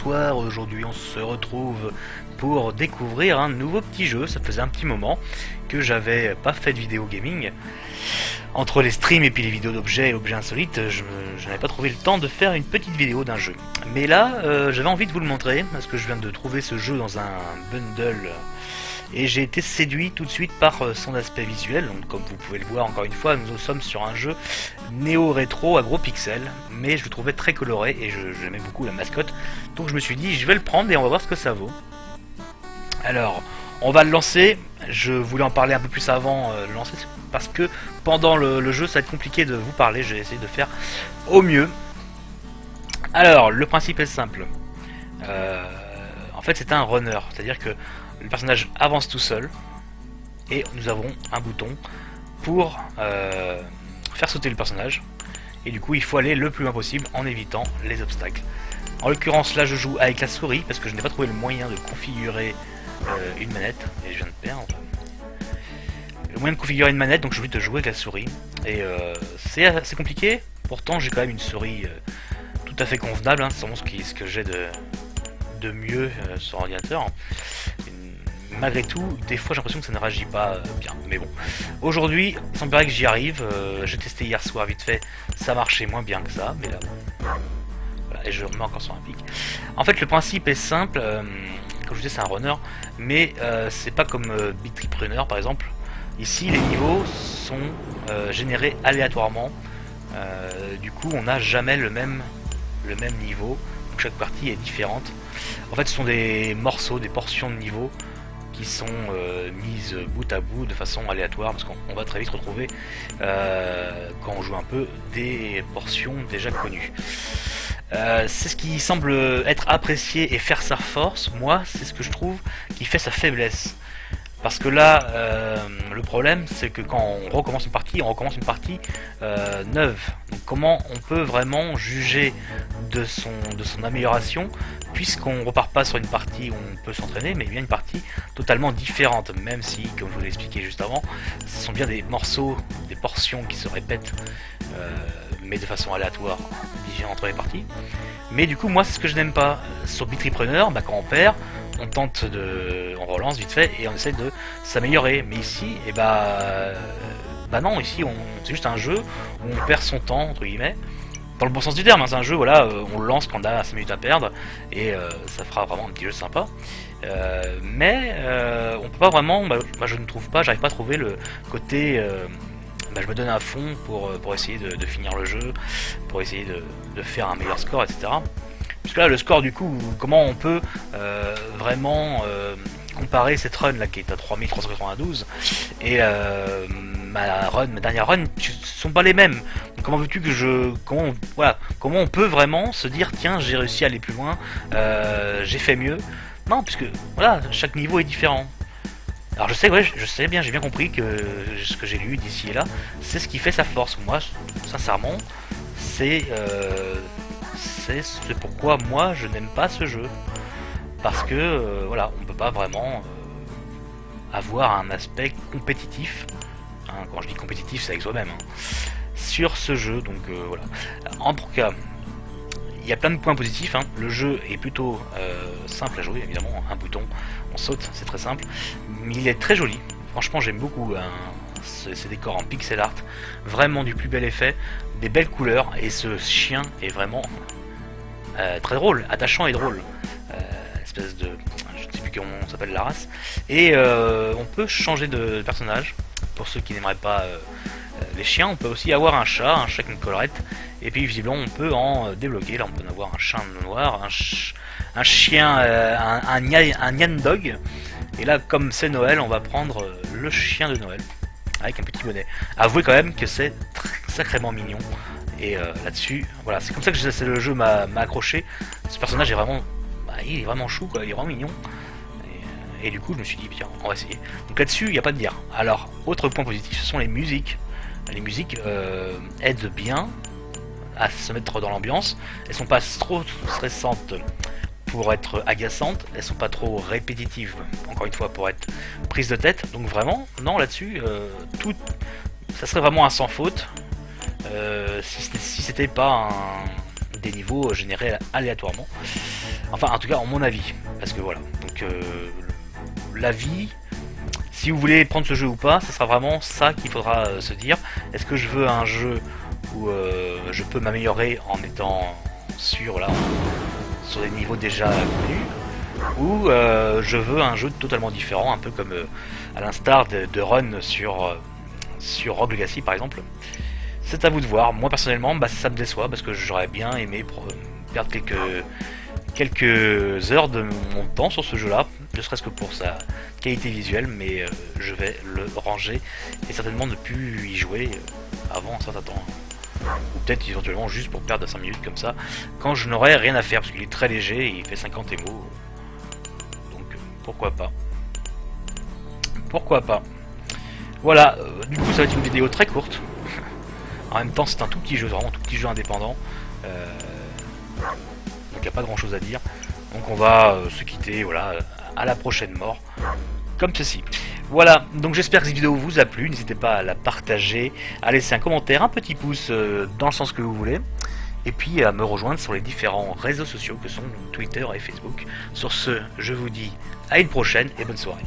bonsoir, aujourd'hui on se retrouve pour découvrir un nouveau petit jeu. Ça faisait un petit moment que j'avais pas fait de vidéo gaming. Entre les streams et puis les vidéos d'objets et objets insolites, je n'avais pas trouvé le temps de faire une petite vidéo d'un jeu. Mais là, j'avais envie de vous le montrer, parce que je viens de trouver ce jeu dans un bundle, et j'ai été séduit tout de suite par son aspect visuel. Donc comme vous pouvez le voir, encore une fois, nous sommes sur un jeu néo-rétro à gros pixels, mais je le trouvais très coloré, et j'aimais beaucoup la mascotte. Donc je me suis dit, je vais le prendre et on va voir ce que ça vaut. Alors, on va le lancer. Je voulais en parler un peu plus avant le lancer, parce que pendant le jeu ça va être compliqué de vous parler. Je vais essayer de faire au mieux. Alors, le principe est simple. En fait, c'est un runner, c'est-à-dire que le personnage avance tout seul, et nous avons un bouton pour faire sauter le personnage. Et du coup, il faut aller le plus loin possible en évitant les obstacles. En l'occurrence, là, je joue avec la souris, parce que je n'ai pas trouvé le moyen de configurer une manette, et je viens de perdre le moyen de configurer une manette, donc je suis obligé de jouer avec la souris, et c'est assez compliqué. Pourtant j'ai quand même une souris tout à fait convenable, hein. C'est vraiment ce que j'ai de mieux sur ordinateur. Malgré tout, des fois j'ai l'impression que ça ne réagit pas bien, mais bon. Aujourd'hui, il semblerait que j'y arrive. J'ai testé hier soir vite fait, ça marchait moins bien que ça, mais là, voilà, et je remets encore sur un pic. En fait, le principe est simple. Comme je disais, c'est un runner, mais c'est pas comme Beat Trip Runner par exemple. Ici, les niveaux sont générés aléatoirement. Du coup, on n'a jamais le même niveau. Donc, chaque partie est différente. En fait, ce sont des morceaux, des portions de niveau qui sont mises bout à bout de façon aléatoire, parce qu'on va très vite retrouver, quand on joue un peu, des portions déjà connues. C'est ce qui semble être apprécié et faire sa force. Moi, c'est ce que je trouve qui fait sa faiblesse. Parce que là, le problème, c'est que quand on recommence une partie neuve. Donc comment on peut vraiment juger de son amélioration, puisqu'on repart pas sur une partie où on peut s'entraîner, mais bien une partie totalement différente. Même si, comme je vous l'ai expliqué juste avant, ce sont bien des morceaux, des portions qui se répètent, mais de façon aléatoire entre les parties. Mais du coup, moi, c'est ce que je n'aime pas. Sur Beat Trip Runner, quand on perd, on on relance vite fait et on essaie de s'améliorer. Mais ici, non, ici c'est juste un jeu où on perd son temps, entre guillemets, dans le bon sens du terme, hein. C'est un jeu, voilà, on le lance quand on a 5 minutes à perdre, et ça fera vraiment un petit jeu sympa. Mais on peut pas vraiment, je ne trouve pas, j'arrive pas à trouver le côté, je me donne à fond pour essayer de finir le jeu, pour essayer de faire un meilleur score, etc. Puisque là, le score, du coup, comment on peut vraiment comparer cette run là qui est à 3392 et ma dernière run, ce sont pas les mêmes. Donc comment veux-tu que comment on peut vraiment se dire, tiens, j'ai réussi à aller plus loin, j'ai fait mieux? Non, puisque voilà, chaque niveau est différent. Alors je sais bien, j'ai bien compris que ce que j'ai lu d'ici et là, c'est ce qui fait sa force. Moi, sincèrement, c'est pourquoi moi je n'aime pas ce jeu. Parce que voilà, on peut pas vraiment avoir un aspect compétitif, hein. Quand je dis compétitif, c'est avec soi-même, hein, sur ce jeu. Donc voilà. En tout cas, il y a plein de points positifs, hein. Le jeu est plutôt simple à jouer, évidemment. Un bouton, on saute, c'est très simple. Mais il est très joli. Franchement, j'aime beaucoup, hein, ces décors en pixel art. Vraiment du plus bel effet, des belles couleurs. Et ce chien est vraiment très drôle, attachant et drôle. Espèce de... je ne sais plus comment on s'appelle la race. Et on peut changer de personnage. Pour ceux qui n'aimeraient pas les chiens, on peut aussi avoir un chat avec une collerette. Et puis visiblement on peut en débloquer. Là on peut en avoir un chat noir, un chien, un nyan dog. Et là comme c'est Noël, on va prendre le chien de Noël avec un petit bonnet. Avouez quand même que c'est sacrément mignon. Et là-dessus, voilà, c'est comme ça que le jeu m'a accroché. Ce personnage est vraiment, il est vraiment chou, quoi. Il est vraiment mignon. Et du coup, je me suis dit, bien, on va essayer. Donc là-dessus, il n'y a pas de dire. Alors, autre point positif, ce sont les musiques. Les musiques aident bien à se mettre dans l'ambiance. Elles sont pas trop stressantes pour être agaçantes. Elles sont pas trop répétitives, encore une fois, pour être prise de tête. Donc vraiment, non, là-dessus, ça serait vraiment un sans faute. Si c'était pas des niveaux générés aléatoirement. Enfin, en tout cas, en mon avis. Parce que voilà. Donc, l'avis, si vous voulez prendre ce jeu ou pas, ce sera vraiment ça qu'il faudra se dire. Est-ce que je veux un jeu où je peux m'améliorer en étant sur, là, sur des niveaux déjà connus, ou je veux un jeu totalement différent, un peu comme à l'instar de Run sur Rogue Legacy par exemple. C'est à vous de voir. Moi personnellement, ça me déçoit parce que j'aurais bien aimé perdre quelques heures de mon temps sur ce jeu-là, ne serait-ce que pour sa qualité visuelle, mais je vais le ranger et certainement ne plus y jouer avant un certain temps. Ou peut-être éventuellement juste pour perdre 5 minutes comme ça, quand je n'aurai rien à faire, parce qu'il est très léger et il fait 50 émaux. Donc pourquoi pas. Pourquoi pas. Voilà, du coup ça va être une vidéo très courte. En même temps c'est un tout petit jeu, vraiment un tout petit jeu indépendant. Donc il n'y a pas grand chose à dire. Donc on va se quitter, voilà, à la prochaine mort. Comme ceci. Voilà, donc j'espère que cette vidéo vous a plu, n'hésitez pas à la partager, à laisser un commentaire, un petit pouce dans le sens que vous voulez, et puis à me rejoindre sur les différents réseaux sociaux que sont Twitter et Facebook. Sur ce, je vous dis à une prochaine et bonne soirée.